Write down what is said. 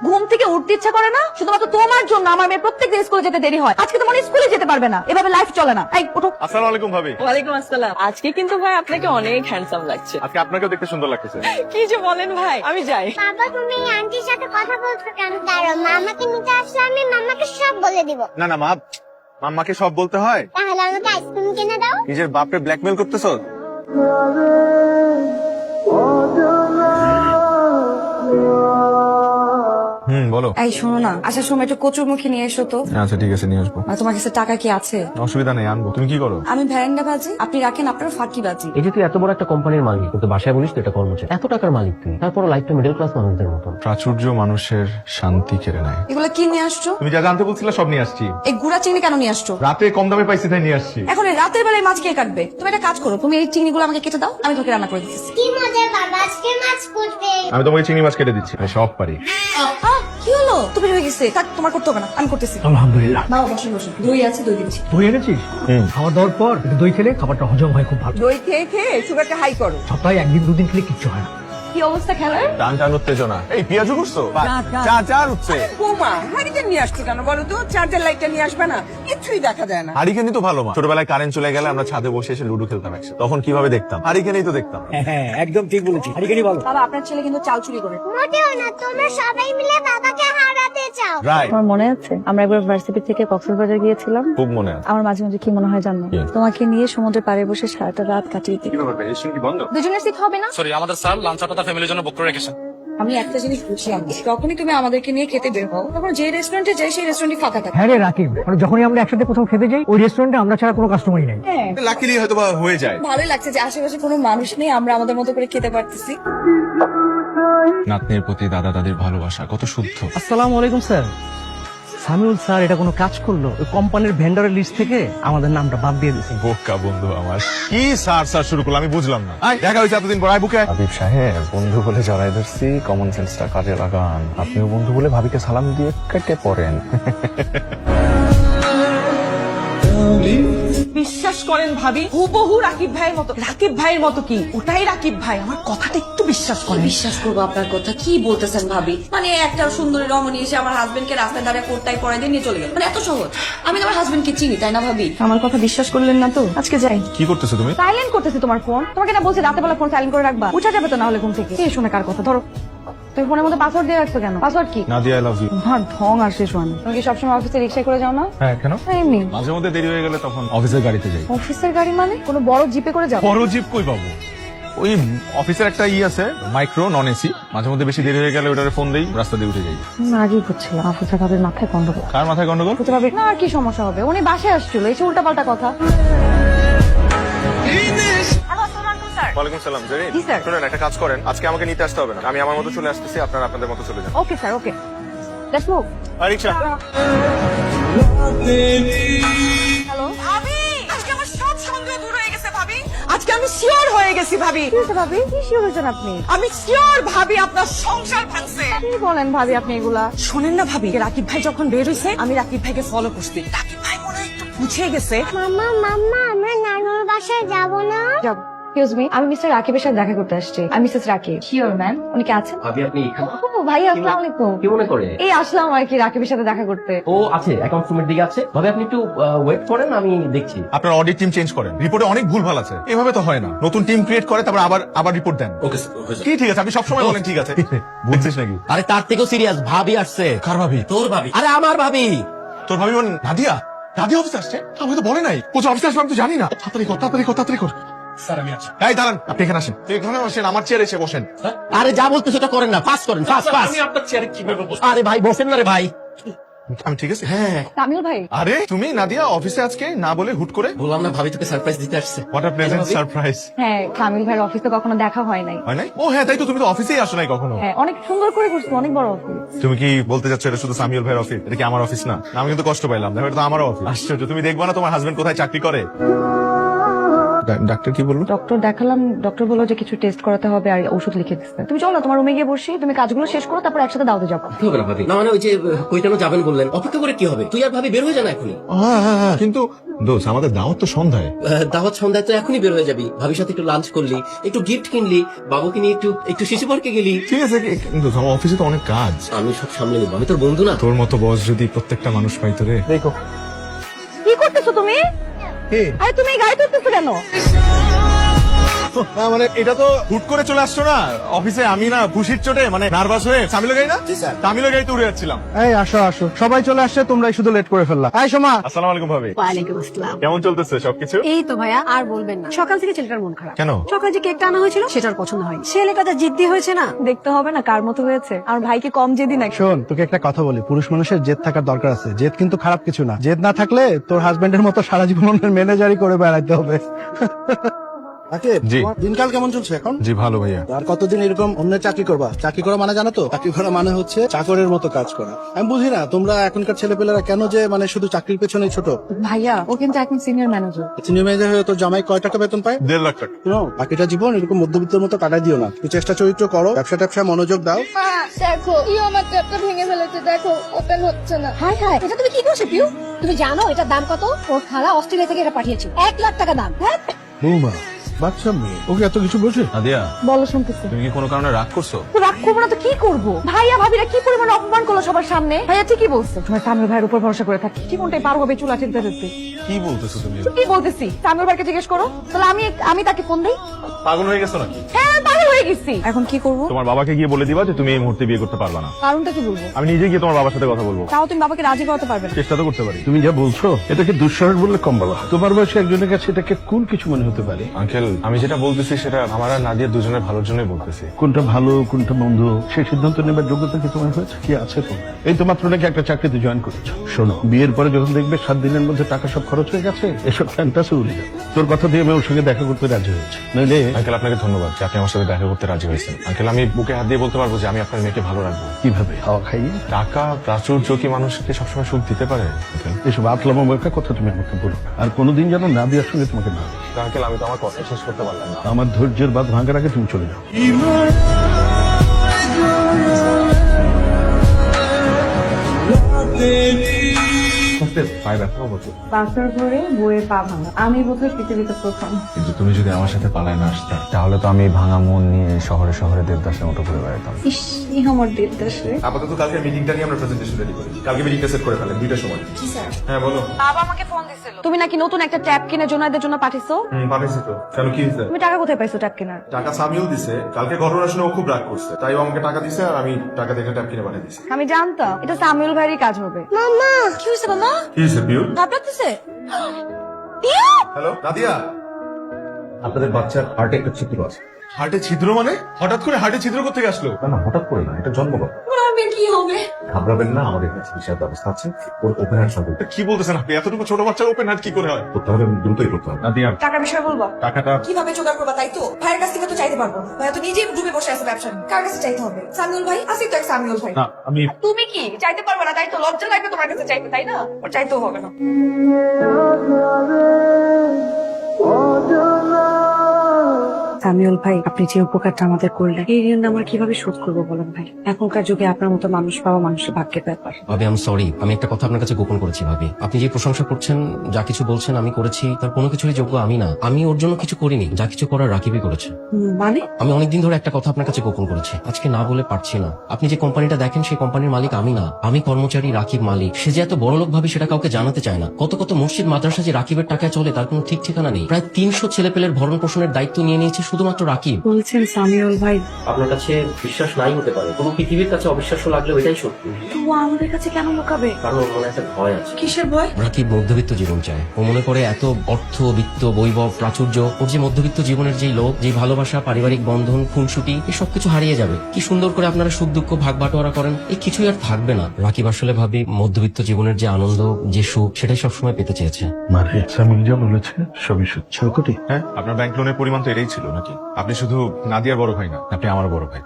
ঘুম থেকে উঠতে ইচ্ছা করে না? শুধুমাত্র তোমার জন্য আমার মেয়ে প্রত্যেকদিন স্কুলে যেতে দেরি হয়। আজকে তো মনে হয় স্কুলে যেতে পারবে না, এভাবে লাইফ চলে না। এই ওঠো। আসসালামু আলাইকুম ভাবি। ওয়ালাইকুম আসসালাম। আজকে কিন্তু ভাই আপনাকে অনেক হ্যান্ডসাম লাগছে। আজকে আপনাকেও দেখতে সুন্দর লাগতেছে। কি যে বলেন ভাই, আমি যাই। বাবা তুমি আন্টির সাথে কথা বলছো কেন? দাঁড়াও, মামাকে নিতে আসলে আমি মামাকে সব বলে দিব। না না মা, মাম্মাকে সব বলতে হয়? তাহলে আমাকে আইসক্রিম কিনে দাও। নিজের বাপকে ব্ল্যাকমেল করতেছো? বলো। এই শোনো না, আসার সময় একটু কচুরমুখী নিয়ে এসো তো। আচ্ছা ঠিক আছে, নিয়ে আসবো। আর তোমার কাছে টাকা কি আছে? অসুবিধা নেই, আনবো। তুমি কি করো? আমি ভ্যারেন্ডা বাজি, আপনি রাখেন আপনার ফাঁকি বাজি। এই যে তুই এত বড় একটা কোম্পানির মালিক, কিন্তু বাসায় বলিস তুই এটা কর্মচারী। এত টাকার মালিক তুই, তারপর লাইফটা মিডল ক্লাস মানুষদের মতন। প্রাচুর্য মানুষের শান্তি কেড়ে নেয়। এগুলো কি নিয়ে আসছো? তুমি যা জানতে বলছিলে সব নিয়ে আসছি। এই গুড়া চিংড়ি কেন নিয়ে আসছো? রাতে কম দামে পাইছি তাই নিয়ে আসছি। এখন এই রাতের বেলায় মাছ কে কাটবে? তুমি একটা কাজ করো, তুমি এই চিংড়িগুলো আমাকে কেটে দাও, আমি তোকে রান্না করে দিচ্ছি। কি মজা বাবা, আজকে মাছ করবে। আমি তোমাকে চিংড়ি মাছ কেটে দিচ্ছি, আমি সব পারি। কি হলো? তুমি হয়ে গেছে, থাক তোমার করতে হবে না, আমি করতেছি। আলহামদুলিল্লাহ। বাবা বসুন বসুন, দই আছে দই দিচ্ছি। দই এনেছিস? খাওয়া দাওয়ার পর একটু দই খেলে খাবারটা হজম হয় খুব ভালো। দই খেয়ে খেয়ে সুগারটা হাই করো। সপ্তাহে একদিন দুদিন খেলে কিচ্ছু হয় না। কি অবস্থা খেলার? টান টান উত্তেজনা। এই পেঁয়াজু করছো? চা চা উঠছে। বৌমা হারিকেন নিয়ে আসছো কেন বলো তো? চার্জার লাইটটা নিয়ে আসবে না, কিছুই দেখা যায় না। হারিকেনই তো ভালো মা। ছোটবেলায় কারেন্ট চলে গেলে আমরা ছাদে বসে এসে লুডো খেলতাম একসাথে। তখন কিভাবে দেখতাম? হারিকেনই তো দেখতাম। হ্যাঁ একদম ঠিক বলেছি। হারিকেনই ভালো। বাবা আপনার ছেলে কিন্তু চাল চুরি করে। মোটেও না, তোমরা সবাই মিলে বাবাকে হারাতে চাও। রাইট। আমার মনে আছে আমরা একবার ভার্সিটি থেকে কক্সবাজার গিয়েছিলাম। খুব মনে আছে। আমার মাঝে মাঝে কি মনে হয় জানো? কি? তোমাকে নিয়ে সমুদ্রের পাড়ে বসে সারাটা রাত কাটিয়ে দিই। কি ব্যাপার? রেস্টুরেন্ট কি বন্ধ? দুজনের সিট হবে না? সরি, আমাদের স্যার লাঞ্চ আউটটা ফ্যামিলির জন্য বুক করে রেখেছেন। আমি একটা জিনিস বুঝলাম, যখনই তুমি আমাদেরকে নিয়ে খেতে বের হও, তখন যে রেস্টুরেন্টে যাই সেই রেস্টুরেন্টই ফাঁকা থাকে। হ্যাঁ রে রাকিব, মানে যখনই আমরা একসাথে কোথাও খেতে যাই ওই রেস্টুরেন্টে আমরা ছাড়া কোনো কাস্টমারই নাই। হ্যাঁ, লাকিলি হয়তো বা হয়ে যায়। ভালোই লাগছে যে আশেপাশে কোনো মানুষ নেই, আমরা আমাদের মতো করে খেতে পারতেছি। নাতনির প্রতি দাদা দাদির ভালোবাসা কত শুদ্ধ। আসসালামু আলাইকুম স্যার। সামিউল স্যার এটা কোনো কাজ করলো? ওই কোম্পানির ভেন্ডারের লিস্ট থেকে আমাদের নামটা বাদ দিয়ে দিয়েছে। বোকা বন্ধু আমার। কি স্যার স্যার শুরু করলো আমি বুঝলাম না। আয়, দেখা হয়েছে এতদিন পর। আয় বুকে। হাবিব সাহেব, বন্ধু বলে জড়াই ধরছি, কমন সেন্সটা কাজে লাগান। আপনিও বন্ধু বলে ভাবিকে সালাম দিয়ে কেটে পড়েন। বিশ্বাস করেন ভাবি, হুবহু রাকিব ভাইয়ের মতো। রাকিব ভাইয়ের মতো কি? ওটাই রাকিব ভাই। আমার কথাটা একটু বিশ্বাস করেন। বিশ্বাস করবো আপনার কথা? কি বলতেছেন ভাবি? মানে একটা সুন্দরী রমণী এসে আমার হাজবেন্ডকে রাস্তায় দাঁড়িয়ে কোটটাই পরে দিয়ে নিয়ে চলে গেল, মানে এত সহজ? আমি তো আমার হাজবেন্ডকে চিনি, তাই না ভাবি? আমার কথা বিশ্বাস করলেন না তো আজকে যাই। কি করতেছো তুমি? সাইলেন্ট করতেছি তোমার ফোন। তোমাকে না বলছি রাতে বেলা ফোন সাইলেন্ট করে রাখবা, উঠা যাবে তো না হলে ঘুম থেকে। কে শুনে কার কথা? ধরো। তুমি ফোনের মধ্যে পাসওয়ার্ড দিয়ে রাখছো কেন? পাসওয়ার্ড কি? Nadia I love you. আমার ঢং আর শেষ হয়নি। তুমি কি সবসময় অফিসে রিক্সায় করে যাও না? হ্যাঁ, কেন? এমনি। মাঝে মধ্যে দেরি হয়ে গেলে তখন অফিসের গাড়িতে যাই। অফিসের গাড়ি মানে? কোনো বড় জিপে করে যাও? বড় জিপ কই পাবো? ওই অফিসের একটা আছে, মাইক্রো নন এসি। মাঝে মধ্যে বেশি দেরি হয়ে গেলে ওটারে ফোন দেই, রাস্তা দিয়ে উঠে যাই। আগেই বুঝছিলাম অফিসার ভাবের মাথায় গন্ডগোল। কার মাথায় গন্ডগোল? বুঝতে পারবে না। আর কি সমস্যা হবে? উনি বাসায় আসছিল, এসে উল্টাপাল্টা কথা। ওয়ালাইকুম সালাম। জি, স্যার। শুনেন, একটা কাজ করেন, আজকে আমাকে নিতে আসতে হবে না। আমি আমার মতো চলে আসতেছি, আপনারা আপনাদের মতো চলে যান। Okay sir, okay. Let's move. আর রিকশা। হ্যালো ভাবি, আজকে আমার সব সন্দেহ দূর হয়ে গেছে ভাবি। আজকে আমি শিওর হয়ে গেছি ভাবি। কি হয়েছে ভাবি? কি শিওর হয়েছেন আপনি? আমি শিওর ভাবি আপনার সংসার ভাঙছে। কি বলেন ভাবি আপনি এগুলা? শোনেন না ভাবি, রাকিব ভাই যখন বের হয়েছে আমি রাকিব ভাইকে ফলো করছি। রাকিব ভাই মনে হয় একটু বুঝে গেছে। মাম্মা মাম্মা, আমরা নানুর বাসায় যাব না? যাব। এক্সকিউজ মি, আমি মিস্টার রাকিবের সাথে দেখা করতে আসছি। আমি মিসেস রাকিব। Sure ma'am? উনি কি আছেন? ভাবি আপনি এখানে ও ভাই, আসসালামু আলাইকুম। কি মনে করে? এই আসলাম আর কি রাকিবের সাথে দেখা করতে। ও আছে অ্যাকাউন্ট রুমের দিকে আছে। ভাবি আপনি একটু ওয়েট করেন, আমি দেখছি। আপনার অডিট টিম চেঞ্জ করেন, রিপোর্টে অনেক ভুলভাল আছে। এভাবে তো হয় না। নতুন টিম ক্রিয়েট করে তারপর আবার রিপোর্ট দেন। ওকে কি ঠিক আছে? আপনি সবসময় বলেন ঠিক আছে। বুঝছিস নাকি? আরে তার থেকেও সিরিয়াস, ভাবি আসছে। কার ভাবি? তোর ভাবি। আরে আমার ভাবি। তোর ভাবি মানে নাদিয়া? নাদিয়া অফিসে আসছে? আমাকে তো বলে নাই। কোচ অফিসে আসবে আমি তো জানি না। তাড়াতাড়ি কর, তাড়াতাড়ি কর, তাড়াতাড়ি কর। স্যার আমি আছি। এই দাঁড়ান, আপনি এখানে আসেন। তো এখানে আসেন, আমার চেয়ারে এসে বসেন। আরে যা বলতে সেটা করেন না, ফাস্ট করেন, ফাস্ট ফাস্ট। আমি আপনার চেয়ারে কিভাবে বসবো? আরে ভাই বসেন না রে ভাই। আমি ঠিক আছে? হ্যাঁ তামিল ভাই, আরে তুমি নাদিয়া অফিসে আজকে না বলে হুট করে? বললাম না ভাবি তোকে সারপ্রাইজ দিতে আসছে। What a pleasant surprise. হ্যাঁ তামিল ভাইয়ের অফিসে কখনো দেখা হয় নাই। হয় নাই? ও হ্যাঁ, তাই তো। তুমি তো অফিসেই আসো নাই কখনো। হ্যাঁ, অনেক সুন্দর করে করছো, অনেক বড় অফিস। তুমি কি বলতে চাচ্ছ এটা শুধু সামিউল ভাইয়ের অফিস? এটা কি আমার অফিস না? আমি কিন্তু কষ্ট পাইলাম। দেখো, এটা তো আমারও অফিস। আশ্চর্য, তুমি দেখবা না তোমার হাজবেন্ড কোথায় চাকরি করে? ডাক্তার কি বললো? ডক্টর দেখালাম, ডক্টর বললো যে কিছু টেস্ট করাতে হবে আর ওষুধ লিখে দিচ্ছে। তুমি চলো তোমার রুমে গিয়ে বসি, তুমি কাজগুলো শেষ করো, তারপর একসাথে দাওতে যাবো। কি হবে না ভাবি? না মানে ওই যে কই যেন যাবেন বললেন, অপেক্ষা করে কি হবে? তুই আর ভাবি বের হয়ে যান এখনই। হ্যাঁ, কিন্তু দোষ আমাদের দাওয়াত তো সন্ধ্যায়। দাওয়াত সন্ধ্যায় তো এখনই বের হয়ে যাবি। ভাবির সাথে একটু লাঞ্চ করলি, একটু গিফট কিনলি, বাবুকে নিয়ে একটু শিশু পার্কে গেলি। ঠিক আছে, কিন্তু আমার অফিসে তো অনেক কাজ। আমি সব সামলে নেবো, আমি তোর বন্ধু না? তোর মতো বস যদি প্রত্যেকটা মানুষ পাইতো রে। দেখো কি করতেছো তুমি? আরে তুমি গাড়ি তুলতেছো কেন? মানে এটা তো হুট করে চলে আসছো না অফিসে। আমি না খুশির চোটে মানে নার্ভাস হয়ে তামিল গাই না তামিল গাইতে উড়ে যাচ্ছিলাম। এই আসো আসো, সবাই চলে আসছে, তোমরাই শুধু লেট করে ফেললা। এই সোমা, আসসালামু আলাইকুম ভাবি। ওয়ালাইকুম আসসালাম। কেমন চলতেছে সবকিছু? এই তো ভাইয়া, আর বলবেন না, সকাল থেকে ছেলেটার মন খারাপ। কেন? সকালে যে কেকটা আনা হয়েছিল সেটার পছন্দ হয়নি। ছেলেটা যা জিদ্দি হয়েছে না, দেখতে হবে না কার মতো হয়েছে। আর ভাই কি কম জেদি নাকি? শোন, তোকে একটা কথা বলি, পুরুষ মানুষের জেদ থাকার দরকার আছে। জেদ কিন্তু খারাপ কিছু না। জেদ না থাকলে তোর হাজবেন্ডের মতো সারা জীবন ম্যানেজারই করে বেড়াইতে হবে। জি। দিনকাল কেমন চলছে এখন? জি ভালো ভাইয়া। আর কতদিন এরকম অন্যের চাকরি করবা? চাকরি করা মানে জানো তো? চাকরি করা মানে হচ্ছে চাকরের মতো কাজ করা। আমি বুঝি না তোমরা এখনকার ছেলেপেলেরা কেন যে মানে শুধু চাকরির পেছনেই ছোট। ভাইয়া ও কিন্তু এখন সিনিয়র ম্যানেজার। সিনিয়র ম্যানেজার হয়ে তোর জামাই কয় টাকা বেতন পায়? 1.5 লাখ টাকা। শোনো, বাকিটা জীবন এরকম মধ্যবিত্তের মতো কাটাই দিও না। তুই চেষ্টা চরিত্র করো, ব্যবসা ট্যাবসা মনোযোগ দাও। দেখো ইও আমার ট্যাপটা ভেঙে ফেলেছে, দেখো ওপেন হচ্ছে না। হাই হাই, এটা তুমি কি করছো পিউ? তুমি জানো এটার দাম কত? ওর খালা অস্ট্রেলিয়া থেকে এটা পাঠিয়েছে, 1 লাখ টাকা দাম। হ্যাঁ বৌমা, বাচ্চা মেয়ে, ওকে এত কিছু বোঝে? নাদিয়া, বলো, শুনতেছি। তুমি কি কোনো কারণে রাগ করছো? তো রাগ করবো না তো কি করবো? ভাইয়া ভাবিরা কি পরিমাণে অপমান করলো সবার সামনে। ভাইয়া ঠিকই বলছে, তোমার সামনে ভাইয়ের উপর ভরসা করে থাকি জীবনটাই পার হবে চুলা চিন্তা করতে। কি বলতেছো তুমি? কি বলতেছি? সামনের ভাইকে জিজ্ঞেস করো। তাহলে আমি তাকে ফোন দেই। পাগল হয়ে গেছো নাকি? হ্যাঁ পাগল হয়ে গেছি। এখন কি করবো? তোমার বাবাকে গিয়ে বলে দিবা যে তুমি এই মুহূর্তে বিয়ে করতে পারবা না। কারণটা কি বলবো? আমি নিজে গিয়ে তোমার বাবার সাথে কথা বলবো। তাও তুমি বাবাকে রাজি করাতে পারবে না? চেষ্টা তো করতে পারি। তুমি যা বলছো এটাকে দুঃসাহস বললে কম বলা। তোমার বয়সে একজনের কাছে এটাকে কোন কিছু মনে হতে পারে? আঙ্কেল, আমি যেটা বলতেছি সেটা আমার আর নাদিয়া দুজনের ভালোর জন্যই বলতেছি। কোনটা ভালো কোনটা মন্দ সেই সিদ্ধান্ত নেবার যোগ্যতা কি তোমার হয়েছে? কি আছে তোমার? এই তো মাত্র নাকি একটা চাকরিতে জয়েন করেছো। শোনো, বিয়ের পরে যখন দেখবে 7 দিনের মধ্যে টাকা সব খরচ হয়ে গেছে, এসব ফ্যান্টাসি উড়ে যাবে। তোর কথা দিয়ে আমি ওর সঙ্গে দেখা করতে রাজি হয়েছি। নইলে আঙ্কেল, আপনাকে ধন্যবাদ যে আপনি আমার সাথে দেখা করতে রাজি হয়েছেন। আঙ্কেল, আমি বুকে হাত দিয়ে বলতে পারবো যে আমি আপনার মেয়েকে ভালো রাখবো। কিভাবে? হাওয়া খাইয়ে? টাকা প্রাচুর্য কি মানুষকে সবসময় সুখ দিতে পারে? এসব আতলামা একটা কথা তুমি আমাকে বলো না। আর কোনোদিন যেন না দেওয়ার সঙ্গে তোমাকে না। আঙ্কেল, আমি তো আমার কথা শেষ করতে পারলাম না। আমার ধৈর্যের বাঁধ ভাঙার আগে তুমি চলে যাও। পায়ে ব্যথা হতো, বাসর ঘরে বইয়ের পা ভাঙা। আমি বোধহয় পৃথিবীতে প্রথম। কিন্তু তুমি যদি আমার সাথে পালায় না আসতে, তাহলে তো আমি ভাঙা মন নিয়ে শহরে শহরে দেবদাসের মতো করে বেড়াতাম। ইস, ই আমার দেবদাস রে। আপাতত কালকে মিটিংটা নিয়ে আমরা প্রেজেন্টেশন রেডি করি। কালকে মিটিংটা সেট করে ফেলেন 2টার সময়। কি স্যার? হ্যাঁ বলো। বাবা আমাকে ফোন দিছিল, তুমি নাকি নতুন একটা ট্যাব কিনে জোনাইদের জন্য পাঠিয়েছো। পাঠিয়েছি তো। কেন, কি হয়েছে? তুমি টাকা কোথায় পাইছো ট্যাব কেনার? টাকা সামিও দিছে। কালকে ঘটনা শুনে ও খুব রাগ করছে, তাই ও আমাকে টাকা দিছে আর আমি টাকা দেখে ট্যাব কিনে পাঠিয়ে দিছি। আমি জানতাম এটা সামিউল ভাইয়েরই কাজ হবে। মামা কি হয়েছে মামা? কি হয়েছে পিউ? খারাপ লাগতেছে? হ্যালো নাদিয়া, আপনাদের বাচ্চার হার্টে একটা ছিদ্র আছে। হার্টে ছিদ্র মানে? হঠাৎ করে হার্টে ছিদ্র কোথা থেকে আসলো? না হঠাৎ করে না, এটা জন্মগত। কি হবে? ঘাবড়াবেন না, আমাদের কাছে বিশাল ব্যবস্থা আছে। ওর ওপেন হার্ট সার্জারি কি বলতেছেন আপনি? এতটুকু ছোট বাচ্চার ওপেন হার্ট কি করে হয়? করতে হবে, দ্রুতই করতে হবে। নাদিয়া, টাকার বিষয় বলবো? টাকাটা কিভাবে জোগাড় করবা তাই তো? ভাইয়ের কাছ থেকে তো চাইতে পারবো না। ভাইয়া তো নিজেই ডুবে বসে আছে ব্যবসা নিয়ে। কার কাছে চাইতে হবে? সামিউল ভাই আসি তো, এক সামিউল ভাই। না, আমি তুমি কি চাইতে পারবে না তাই তো? লজ্জা লাগবে তোমার কাছে চাইতে, তাই না? ওর চাইতেও হবে না। সামিউল ভাই, আপনি যে উপকারটা আমাদের করলেন, এই ঋণ আমরা কিভাবে শোধ করবো বলেন ভাই? এখনকার যুগে আপনার মতো মানুষ পাওয়া মানুষের ভাগ্যের ব্যাপার। ভাবি, আমি সরি, আমি একটা কথা আপনার কাছে গোপন করেছি। ভাবি, আপনি যে প্রশংসা করছেন, যা কিছু বলছেন আমি করেছি, তার কোনো কিছুরই যোগ্য আমি না। আমি ওর জন্য কিছু করিনি, যা কিছু করার রাকিবই করেছে। মানে? আমি অনেকদিন ধরে একটা কথা আপনার কাছে গোপন করেছি, আজকে না বলে পারছি না। আপনি যে কোম্পানিটা দেখেন সেই কোম্পানির মালিক আমি না, আমি কর্মচারী, রাকিব মালিক। সে যে এত বড় লোক ভাবি সেটা কাউকে জানাতে চায় না। কত কত মসজিদ মাদ্রাসা যে রাকিবের টাকায় চলে তার কোনো ঠিক ঠিকানা নেই। প্রায় 300 ছেলেপেলের ভরণ পোষণের দায়িত্ব নিয়ে নিয়েছে শুধুমাত্র রাকিব। বলছেন সামিউল ভাই? আপনার কাছে বিশ্বাস নাই হতে পারে, পুরো পৃথিবীর কাছে অবিশ্বাস্য লাগলেও এটাই সত্যি। তো ও আমাদের কাছে কেন লুকাবে? কারণ ওর মনে একটা ভয় আছে। কিসের ভয়? রাকিব মধ্যবিত্ত জীবন চায়। ও মনে করে এত অর্থ, বিত্ত, বৈভব, প্রাচুর্য, ওর যে মধ্যবিত্ত জীবনের যেই লোক, যেই ভালোবাসা, পারিবারিক বন্ধন, খুনসুটি, এই সবকিছু হারিয়ে যাবে। কি সুন্দর করে আপনারা সুখ দুঃখ ভাগ বাটোয়ারা করেন, এই কিছুই আর থাকবে না। রাকিব আসলে ভাবি মধ্যবিত্ত জীবনের যে আনন্দ, যে সুখ, সেটাই সবসময় পেতে চেয়েছে। মানে সামিল যা বলেছে সবই সত্যি। 6 কোটি? হ্যাঁ, আপনার ব্যাংক লোনের পরিমাণ তো এটাই ছিল নাকি? আপনি শুধু নাদিয়ার বড় ভাই না, আপনি আমার বড় ভাই।